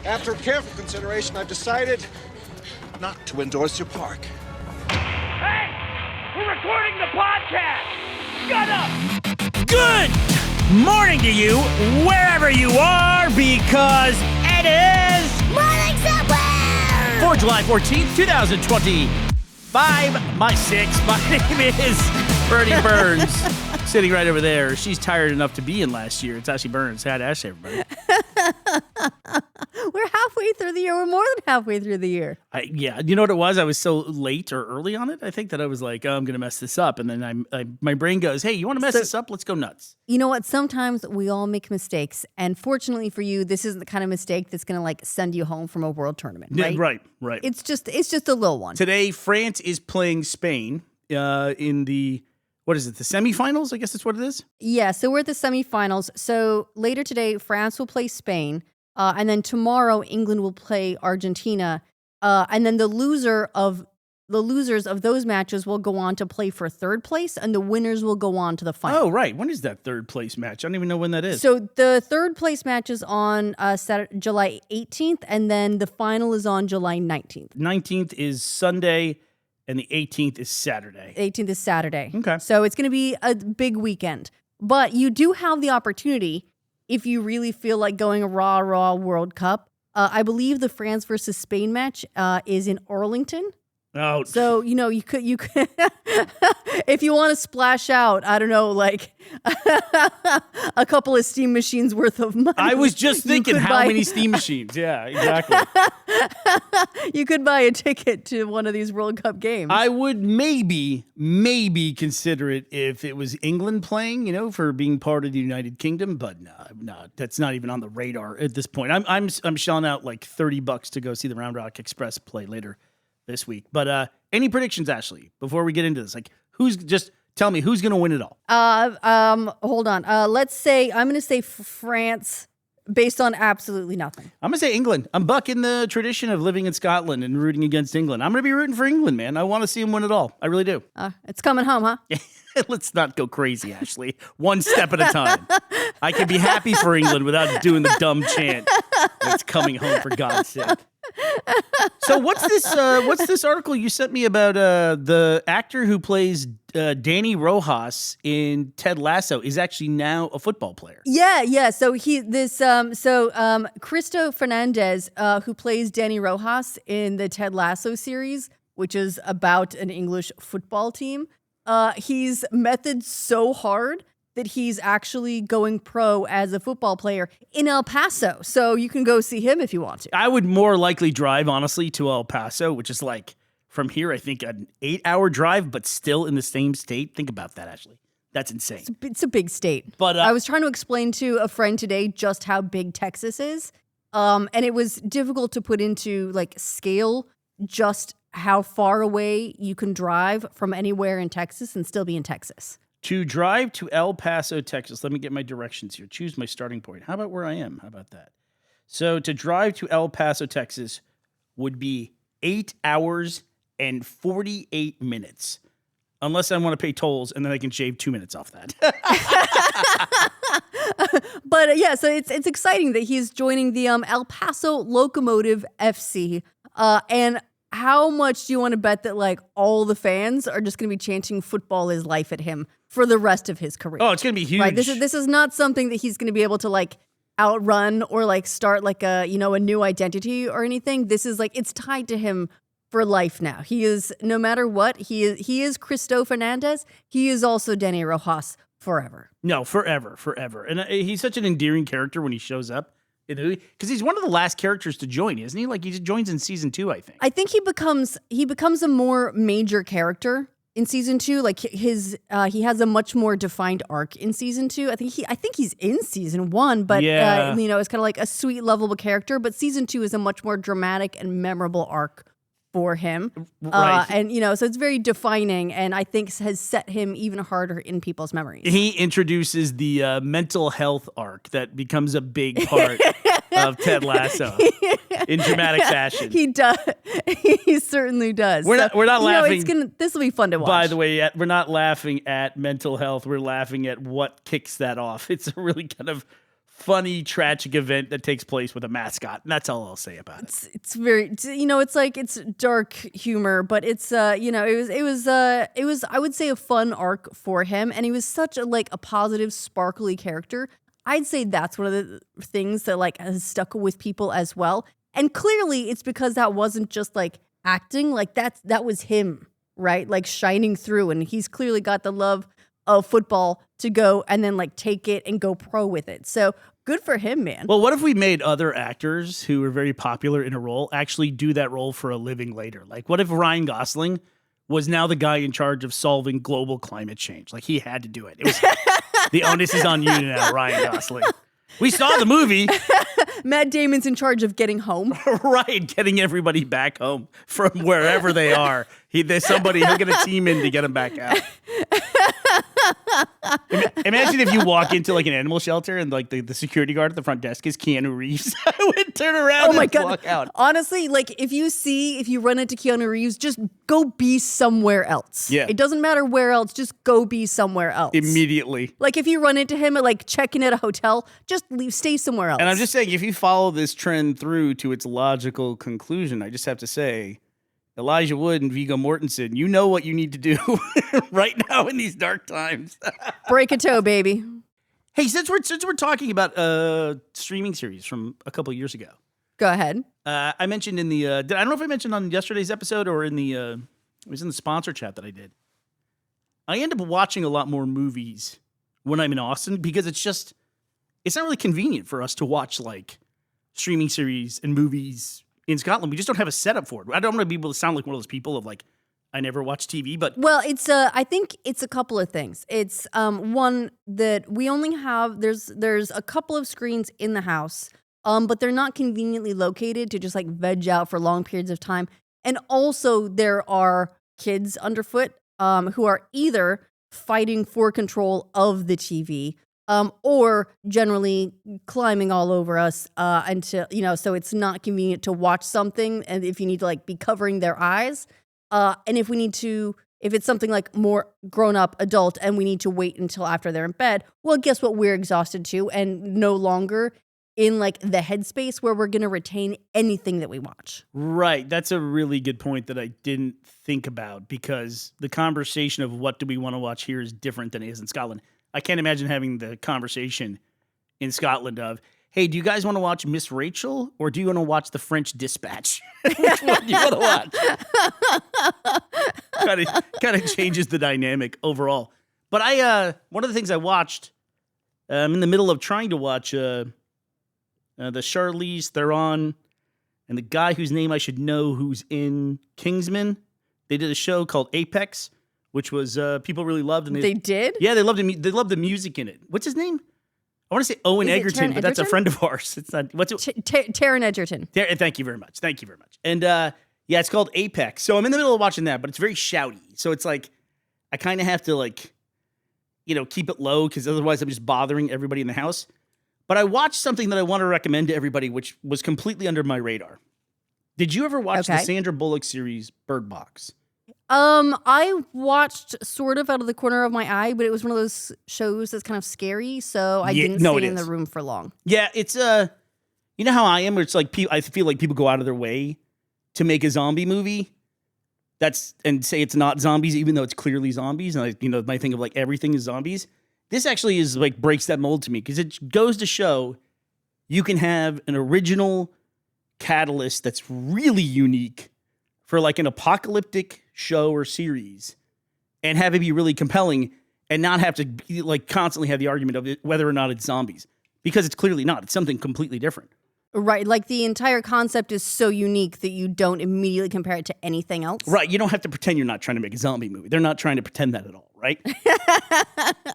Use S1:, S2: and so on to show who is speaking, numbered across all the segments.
S1: After careful consideration, I've decided not to endorse your park.
S2: Hey! We're recording the podcast! Shut up!
S3: Good morning to you, wherever you are, because it is
S4: Morning Somewhere!
S3: for July 14th, 2025. My name is Bernie Burns, sitting right over there. She's tired enough to be in last year. It's Ashley Burns. Hi to Ashley, everybody.
S4: We're halfway through the year. We're more than halfway through the year.
S3: Yeah, you know what it was? I was so late or early on it. I think that I was like, oh, I'm going to mess this up. And then my brain goes, hey, you want to mess this up? Let's go nuts.
S4: You know what? Sometimes we all make mistakes. And fortunately for you, this isn't the kind of mistake that's going to like send you home from a world tournament, right?
S3: Yeah, right.
S4: It's just a little one.
S3: Today, France is playing Spain in the, what is it, the semifinals? I guess that's what it is.
S4: Yeah, so we're at the semifinals. So later today, France will play Spain. And then tomorrow, England will play Argentina. And then the losers of those matches will go on to play for third place, and the winners will go on to the final.
S3: Oh, right. When is that third place match? I don't even know when that is.
S4: So the third place match is on Saturday, July 18th, and then the final is on July 19th.
S3: 19th is Sunday, and the 18th is Saturday.
S4: 18th is Saturday.
S3: Okay.
S4: So it's going to be a big weekend. But you do have the opportunity, if you really feel like going a raw World Cup. I believe the France versus Spain match is in Arlington.
S3: Oh,
S4: So, you could if you want to splash out, I don't know, like a couple of steam machines worth of money.
S3: I was just thinking, how
S4: buy-
S3: many steam machines? Yeah, exactly.
S4: You could buy a ticket to one of these World Cup games.
S3: I would maybe consider it if it was England playing, for being part of the United Kingdom. But no, that's not even on the radar at this point. I'm shelling out like $30 to go see the Round Rock Express play later this week. But any predictions, Ashley, before we get into this? Like, tell me who's going to win it all?
S4: Hold on. Let's say I'm going to say France based on absolutely nothing.
S3: I'm going to say England. I'm bucking the tradition of living in Scotland and rooting against England. I'm going to be rooting for England, man. I want to see them win it all. I really do.
S4: It's coming home, huh?
S3: Let's not go crazy, Ashley. One step at a time. I can be happy for England without doing the dumb chant. It's coming home, for God's sake. So what's this article you sent me about the actor who plays Danny Rojas in Ted Lasso is actually now a football player?
S4: Yeah. So Cristo Fernandez, who plays Danny Rojas in the Ted Lasso series, which is about an English football team, he's methods so hard that he's actually going pro as a football player in El Paso. So you can go see him if you want to.
S3: I would more likely drive, honestly, to El Paso, which is like from here, I think an 8-hour drive, but still in the same state. Think about that, Ashley. That's insane.
S4: It's a big state.
S3: But
S4: I was trying to explain to a friend today just how big Texas is. And it was difficult to put into like scale just how far away you can drive from anywhere in Texas and still be in Texas.
S3: To drive to El Paso, Texas, let me get my directions here. Choose my starting point. How about where I am? How about that? So to drive to El Paso, Texas would be 8 hours and 48 minutes. Unless I want to pay tolls, and then I can shave 2 minutes off that.
S4: But yeah, so it's exciting that he's joining the El Paso Locomotive FC. And how much do you want to bet that like all the fans are just going to be chanting "football is life" at him for the rest of his career?
S3: Oh, it's going to be huge.
S4: Right? This is not something that he's going to be able to like outrun or like start like a new identity or anything. This is like it's tied to him for life now. He is, no matter what, he is Cristo Fernandez. He is also Danny Rojas forever.
S3: No, forever. And he's such an endearing character when he shows up. Because he's one of the last characters to join, isn't he? Like he joins in season 2, I think.
S4: I think he becomes a more major character in season 2. Like he has a much more defined arc in season 2. I think he's in season 1, but
S3: yeah.
S4: It's kind of like a sweet, lovable character. But season 2 is a much more dramatic and memorable arc for him.
S3: Right.
S4: So it's very defining, and I think has set him even harder in people's memories.
S3: He introduces the mental health arc that becomes a big part of Ted Lasso in dramatic fashion.
S4: He does. He certainly does.
S3: We're not laughing.
S4: This will be fun to watch.
S3: By the way, we're not laughing at mental health. We're laughing at what kicks that off. It's a really kind of funny, tragic event that takes place with a mascot. And that's all I'll say about it.
S4: It's very, it's dark humor, but it's it was I would say a fun arc for him, and he was such a positive, sparkly character. I'd say that's one of the things that has stuck with people as well. And clearly it's because that wasn't just acting, that was him, right? Shining through, and he's clearly got the love of football to go and then take it and go pro with it. So good for him, man.
S3: Well, what if we made other actors who were very popular in a role actually do that role for a living later? What if Ryan Gosling was now the guy in charge of solving global climate change? He had to do it. It was the onus is on you now, Ryan Gosling. We saw the movie.
S4: Matt Damon's in charge of getting home.
S3: Right, getting everybody back home from wherever they are. He'll get a team in to get them back out. Imagine if you walk into an animal shelter and the security guard at the front desk is Keanu Reeves. I would turn around and walk out.
S4: Honestly, if you run into Keanu Reeves, just go be somewhere else.
S3: Yeah.
S4: It doesn't matter where else, just go be somewhere else.
S3: Immediately.
S4: If you run into him at check-in at a hotel, just stay somewhere else.
S3: And I'm just saying, if you follow this trend through to its logical conclusion, I just have to say, Elijah Wood and Viggo Mortensen, you know what you need to do right now in these dark times.
S4: Break a toe, baby.
S3: Hey, since we're talking about a streaming series from a couple of years ago,
S4: go ahead.
S3: I mentioned in the I don't know if I mentioned on yesterday's episode or in the it was in the sponsor chat that I did. I end up watching a lot more movies when I'm in Austin because it's not really convenient for us to watch streaming series and movies in Scotland. We just don't have a setup for it. I don't want to be able to sound like one of those people of I never watch TV, but
S4: it's I think it's a couple of things. It's one that we only have there's a couple of screens in the house, but they're not conveniently located to just veg out for long periods of time. And also there are kids underfoot who are either fighting for control of the TV or generally climbing all over us until so it's not convenient to watch something, and if you need to be covering their eyes. And if it's something more grown up adult and we need to wait until after they're in bed, well, guess what? We're exhausted too and no longer in the headspace where we're going to retain anything that we watch.
S3: Right. That's a really good point that I didn't think about, because the conversation of what do we want to watch here is different than it is in Scotland. I can't imagine having the conversation in Scotland of, hey, do you guys want to watch Miss Rachel or do you want to watch The French Dispatch? Which one do you want to watch? kind of changes the dynamic overall. But one of the things I watched, I'm in the middle of trying to watch the Charlize Theron and the guy whose name I should know who's in Kingsman. They did a show called Apex, which was people really loved. And
S4: they did?
S3: Yeah, they loved it. They loved the music in it. What's his name? I want to say Owen Egerton, but that's a friend of ours. It's not. What's it?
S4: Taron Egerton.
S3: Thank you very much. And yeah, it's called Apex. So I'm in the middle of watching that, but it's very shouty. So it's I kind of have to keep it low because otherwise I'm just bothering everybody in the house. But I watched something that I want to recommend to everybody, which was completely under my radar. Did you ever watch the Sandra Bullock series Bird Box?
S4: I watched sort of out of the corner of my eye, but it was one of those shows that's kind of scary, so I didn't stay in the room for long.
S3: Yeah, it's you know how I am, where it's I feel like people go out of their way to make a zombie movie and say it's not zombies, even though it's clearly zombies, and my thing of everything is zombies. This actually is breaks that mold to me, because it goes to show you can have an original catalyst that's really unique for an apocalyptic show or series and have it be really compelling and not have to constantly have the argument of whether or not it's zombies, because it's clearly not. It's something completely different.
S4: Right. The entire concept is so unique that you don't immediately compare it to anything else.
S3: Right. You don't have to pretend you're not trying to make a zombie movie. They're not trying to pretend that at all. Right.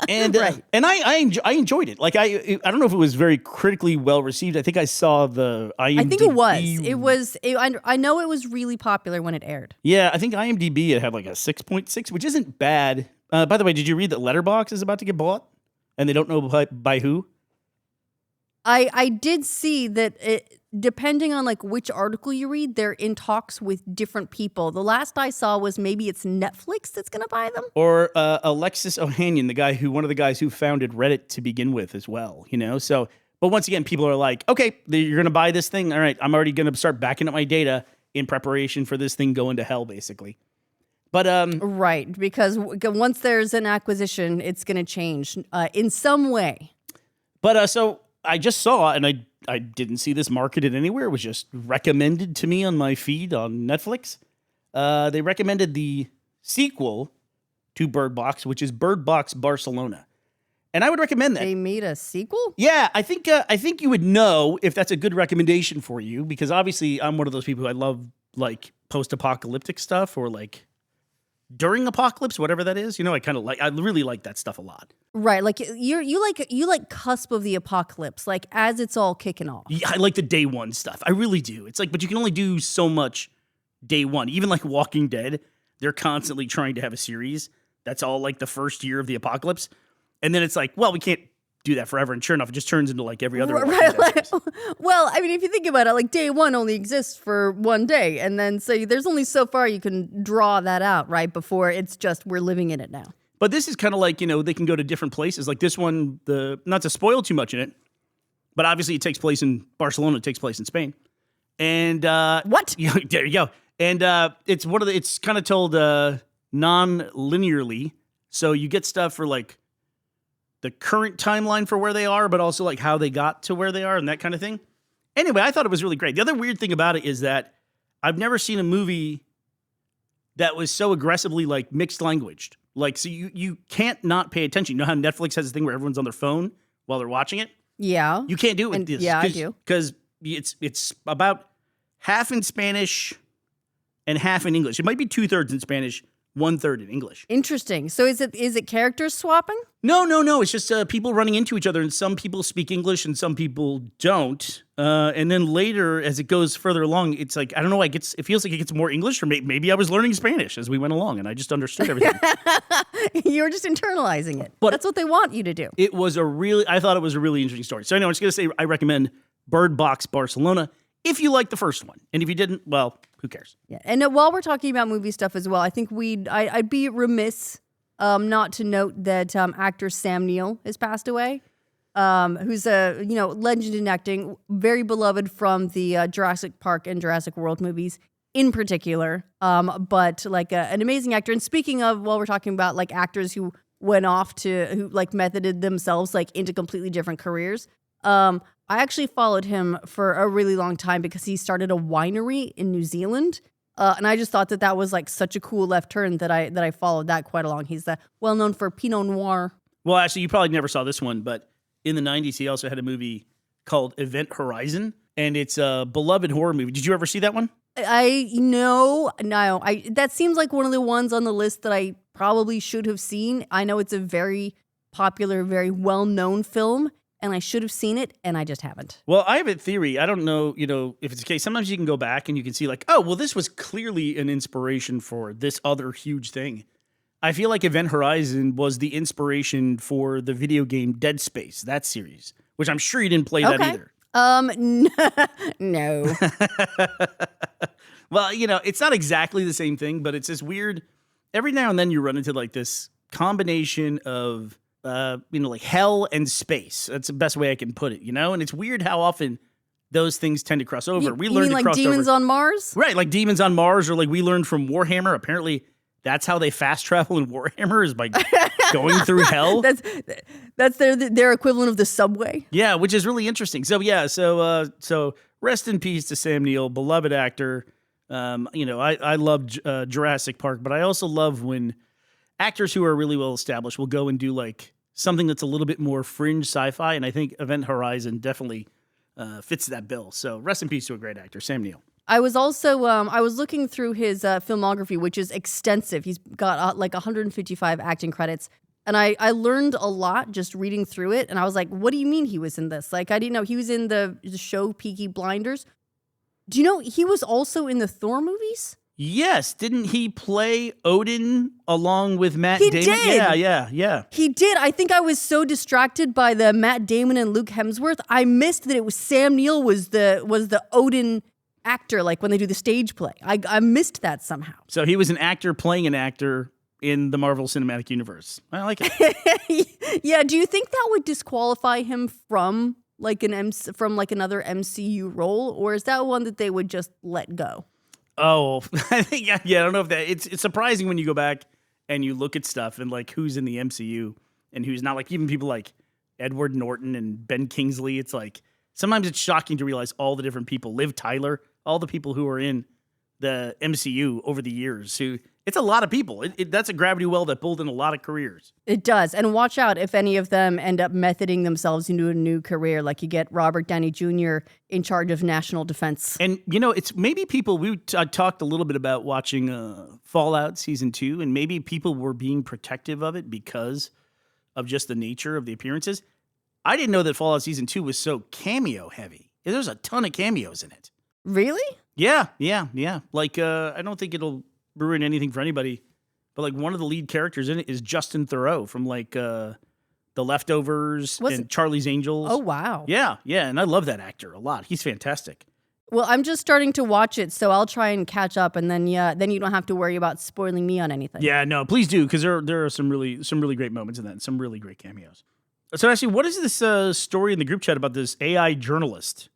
S3: And
S4: right.
S3: And I enjoyed it. I don't know if it was very critically well received. I think I saw the IMDb.
S4: I think it was. I know it was really popular when it aired.
S3: Yeah. I think IMDb it had a 6.6, which isn't bad. By the way, did you read that Letterboxd is about to get bought and they don't know by who?
S4: I did see that depending on which article you read, they're in talks with different people. The last I saw was maybe it's Netflix that's going to buy them.
S3: Or Alexis Ohanian, one of the guys who founded Reddit to begin with as well, So, But once again, people are like, okay, you're going to buy this thing. All right, I'm already going to start backing up my data in preparation for this thing going to hell, basically. But
S4: right, because once there's an acquisition, it's going to change in some way.
S3: But so I just saw, and I didn't see this marketed anywhere. It was just recommended to me on my feed on Netflix. They recommended the sequel to Bird Box, which is Bird Box Barcelona. And I would recommend that.
S4: They made a sequel?
S3: Yeah, I think you would know if that's a good recommendation for you, because obviously I'm one of those people who I love like post-apocalyptic stuff or like during apocalypse, whatever that is. You know, I really like that stuff a lot.
S4: Right, like you like cusp of the apocalypse, like as it's all kicking off.
S3: Yeah, I like the day one stuff. I really do. It's like, but you can only do so much day one. Even like Walking Dead, they're constantly trying to have a series that's all like the first year of the apocalypse. And then it's like, well, we can't do that forever. And sure enough, it just turns into like every other one.
S4: Right. Well, I mean, if you think about it, like day one only exists for one day. And then so there's only so far you can draw that out, right? Before it's just we're living in it now.
S3: But this is kind of like, they can go to different places. Like this one, not to spoil too much in it, but obviously it takes place in Barcelona. It takes place in Spain. And
S4: what?
S3: Yeah, there you go. And it's kind of told non-linearly. So you get stuff for like the current timeline for where they are, but also like how they got to where they are and that kind of thing. Anyway, I thought it was really great. The other weird thing about it is that I've never seen a movie that was so aggressively like mixed languaged. Like, so you can't not pay attention. You know how Netflix has this thing where everyone's on their phone while they're watching it?
S4: Yeah.
S3: You can't do it with this.
S4: Yeah, I do.
S3: Because it's about half in Spanish and half in English. It might be 2/3 in Spanish, 1/3 in English.
S4: Interesting. So is it characters swapping?
S3: No. It's just people running into each other, and some people speak English and some people don't. And then later, as it goes further along, it's like, I don't know, it feels like it gets more English, or maybe I was learning Spanish as we went along, and I just understood everything.
S4: You're just internalizing it.
S3: But
S4: that's what they want you to do.
S3: I thought it was a really interesting story. So anyway, I'm just going to say I recommend Bird Box Barcelona if you like the first one. And if you didn't, well, who cares?
S4: Yeah. And while we're talking about movie stuff as well, I think I'd be remiss not to note that actor Sam Neill has passed away, who's a legend in acting, very beloved from the Jurassic Park and Jurassic World movies in particular, but like an amazing actor. And speaking of, while we're talking about like actors who went off who like methoded themselves like into completely different careers, I actually followed him for a really long time because he started a winery in New Zealand. And I just thought that was like such a cool left turn that I followed that quite along. He's well known for Pinot Noir.
S3: Well, actually, you probably never saw this one, but in the 90s, he also had a movie called Event Horizon, and it's a beloved horror movie. Did you ever see that one?
S4: No. That seems like one of the ones on the list that I probably should have seen. I know it's a very popular, very well-known film, and I should have seen it, and I just haven't.
S3: Well, I have a theory. I don't know, if it's the case. Sometimes you can go back and you can see like, oh, well, this was clearly an inspiration for this other huge thing. I feel like Event Horizon was the inspiration for the video game Dead Space, that series, which I'm sure you didn't play that either.
S4: No.
S3: Well, it's not exactly the same thing, but it's this weird, every now and then you run into like this combination of like hell and space. That's the best way I can put it, and it's weird how often those things tend to cross over.
S4: You mean like Demons on Mars?
S3: Right, like Demons on Mars, or like we learned from Warhammer. Apparently, that's how they fast travel in Warhammer, is by going through hell.
S4: That's their equivalent of the subway.
S3: Yeah, which is really interesting. So yeah, so rest in peace to Sam Neill, beloved actor. I love Jurassic Park, but I also love when actors who are really well established will go and do like something that's a little bit more fringe sci-fi, and I think Event Horizon definitely fits that bill. So rest in peace to a great actor, Sam Neill.
S4: I was also I was looking through his filmography, which is extensive. He's got like 155 acting credits, and I learned a lot just reading through it. And I was like, "What do you mean he was in this?" Like, I didn't know he was in the show Peaky Blinders. Do you know he was also in the Thor movies?
S3: Yes, didn't he play Odin along with Matt Damon?
S4: Did.
S3: Yeah.
S4: He did. I think I was so distracted by the Matt Damon and Luke Hemsworth, I missed that it was Sam Neill was the Odin actor, like when they do the stage play. I missed that somehow.
S3: So he was an actor playing an actor in the Marvel Cinematic Universe. I like it.
S4: Yeah. Do you think that would disqualify him from like from like another MCU role, or is that one that they would just let go?
S3: Oh, I think I don't know if that it's surprising when you go back and you look at stuff and like who's in the MCU and who's not. Like even people like Edward Norton and Ben Kingsley. It's like sometimes it's shocking to realize all the different people. Liv Tyler, all the people who are in the MCU over the years. It's a lot of people. That's a gravity well that pulled in a lot of careers.
S4: It does. And watch out if any of them end up methoding themselves into a new career, like you get Robert Downey Jr. in charge of national defense.
S3: And, it's maybe people, I talked a little bit about watching Fallout Season 2, and maybe people were being protective of it because of just the nature of the appearances. I didn't know that Fallout Season 2 was so cameo heavy. There's a ton of cameos in it.
S4: Really?
S3: Yeah. Like, I don't think it'll ruin anything for anybody, but like one of the lead characters in it is Justin Theroux from like The Leftovers and Charlie's Angels.
S4: Oh, wow.
S3: Yeah, and I love that actor a lot. He's fantastic.
S4: Well, I'm just starting to watch it, so I'll try and catch up, and then you don't have to worry about spoiling me on anything.
S3: Yeah, no, please do, because there are some really great moments in that, and some really great cameos. So actually, what is this story in the group chat about this AI journalist?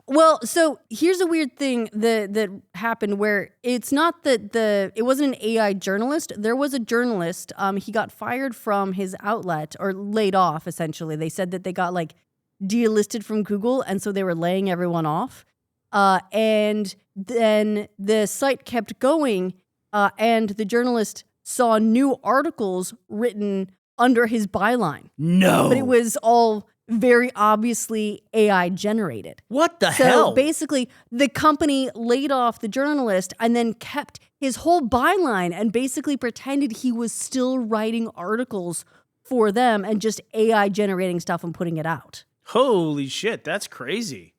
S4: Well, so here's a weird thing that happened where it's not that it wasn't an AI journalist. There was a journalist. He got fired from his outlet or laid off, essentially. They said that they got like delisted from Google, and so they were laying everyone off. And then the site kept going, and the journalist saw new articles written under his byline.
S3: No.
S4: But it was all very obviously AI generated.
S3: What the hell?
S4: So basically, the company laid off the journalist and then kept his whole byline and basically pretended he was still writing articles for them and just AI generating stuff and putting it out.
S3: Holy shit, that's crazy.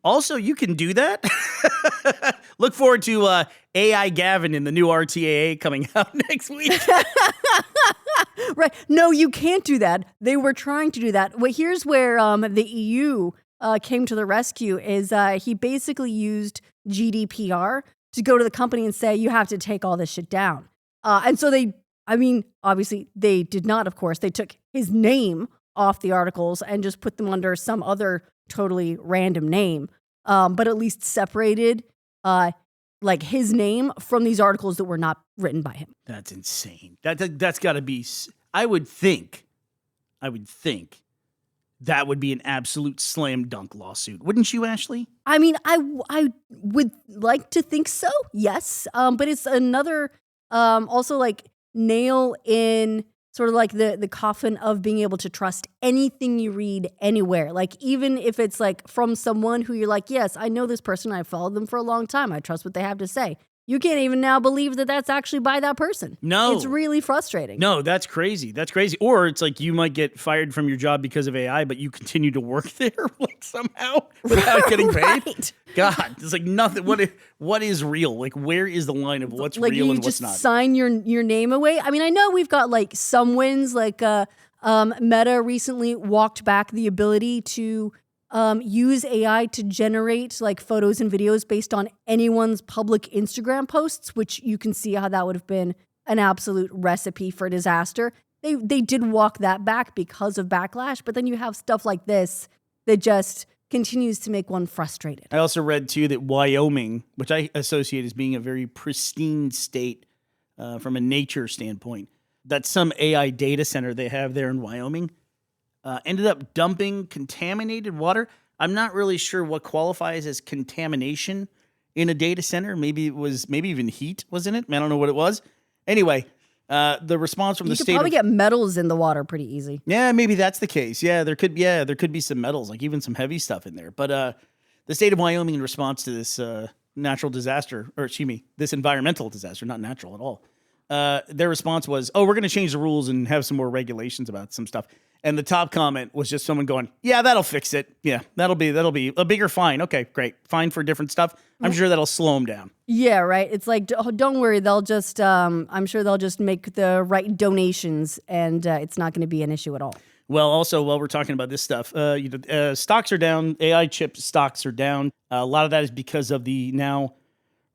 S3: Also, you can do that? Look forward to AI Gavin in the new RTAA coming out next week.
S4: Right. No, you can't do that. They were trying to do that. Well, here's where the EU came to the rescue is he basically used GDPR to go to the company and say, you have to take all this shit down. And so obviously they did not, of course. They took his name off the articles and just put them under some other totally random name, but at least separated like his name from these articles that were not written by him.
S3: That's insane. That's got to be. I would think that would be an absolute slam dunk lawsuit, wouldn't you, Ashley?
S4: I mean, I would like to think so, yes. But it's another also like nail in sort of like the coffin of being able to trust anything you read anywhere. Like even if it's like from someone who you're like, yes, I know this person. I've followed them for a long time. I trust what they have to say. You can't even now believe that that's actually by that person.
S3: No.
S4: It's really frustrating.
S3: No, that's crazy. That's crazy. Or it's like you might get fired from your job because of AI, but you continue to work there like somehow without getting paid.
S4: Right.
S3: God, it's like nothing. What is real? Like where is the line of what's
S4: like
S3: real
S4: you
S3: and what's
S4: just
S3: not?
S4: sign your name away. I mean, I know we've got like some wins, like Meta recently walked back the ability to use AI to generate like photos and videos based on anyone's public Instagram posts, which you can see how that would have been an absolute recipe for disaster. They did walk that back because of backlash, but then you have stuff like this that just continues to make one frustrated.
S3: I also read too that Wyoming, which I associate as being a very pristine state from a nature standpoint, that some AI data center they have there in Wyoming ended up dumping contaminated water. I'm not really sure what qualifies as contamination in a data center. Maybe even heat was in it. I don't know what it was. Anyway, the response from the state.
S4: You could probably get metals in the water pretty easy.
S3: Yeah, maybe that's the case. Yeah, there could be some metals, like even some heavy stuff in there. But the state of Wyoming, in response to this natural disaster, or excuse me, this environmental disaster, not natural at all, their response was, "Oh, we're going to change the rules and have some more regulations about some stuff." And the top comment was just someone going, "Yeah, that'll fix it. Yeah, that'll be a bigger fine. Okay, great. Fine for different stuff. I'm sure that'll slow them down."
S4: Yeah, right. It's like, don't worry. They'll just, I'm sure they'll just make the right donations, and it's not going to be an issue at all.
S3: Well, also, while we're talking about this stuff, stocks are down. AI chip stocks are down. A lot of that is because of the now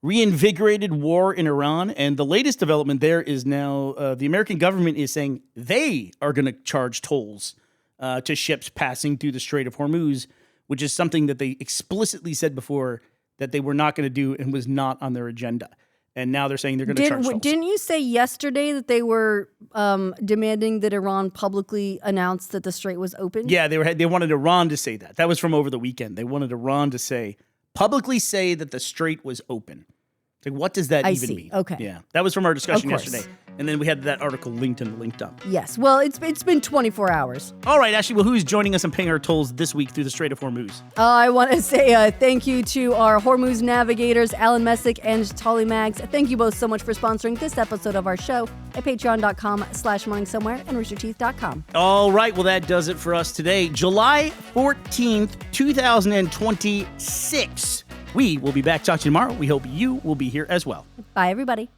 S3: reinvigorated war in Iran. And the latest development there is now the American government is saying they are going to charge tolls to ships passing through the Strait of Hormuz which is something that they explicitly said before that they were not going to do and was not on their agenda. And now they're saying they're going to charge tolls.
S4: Didn't you say yesterday that they were demanding that Iran publicly announce that the strait was open?
S3: Yeah, they wanted Iran to say that. That was from over the weekend. They wanted Iran to publicly say that the strait was open. Like, what does that even mean?
S4: Okay.
S3: Yeah, that was from our discussion yesterday. And then we had that article linked up.
S4: Yes. Well, it's been 24 hours.
S3: All right, Ashley. Well, who's joining us and paying our tolls this week through the Strait of Hormuz?
S4: I want to say thank you to our Hormuz navigators, Alan Messick and Tolly Maggs. Thank you both so much for sponsoring this episode of our show at patreon.com/morningsomewhere and roosterteeth.com.
S3: All right. Well, that does it for us today. July 14th, 2026. We will be back talking tomorrow. We hope you will be here as well.
S4: Bye, everybody.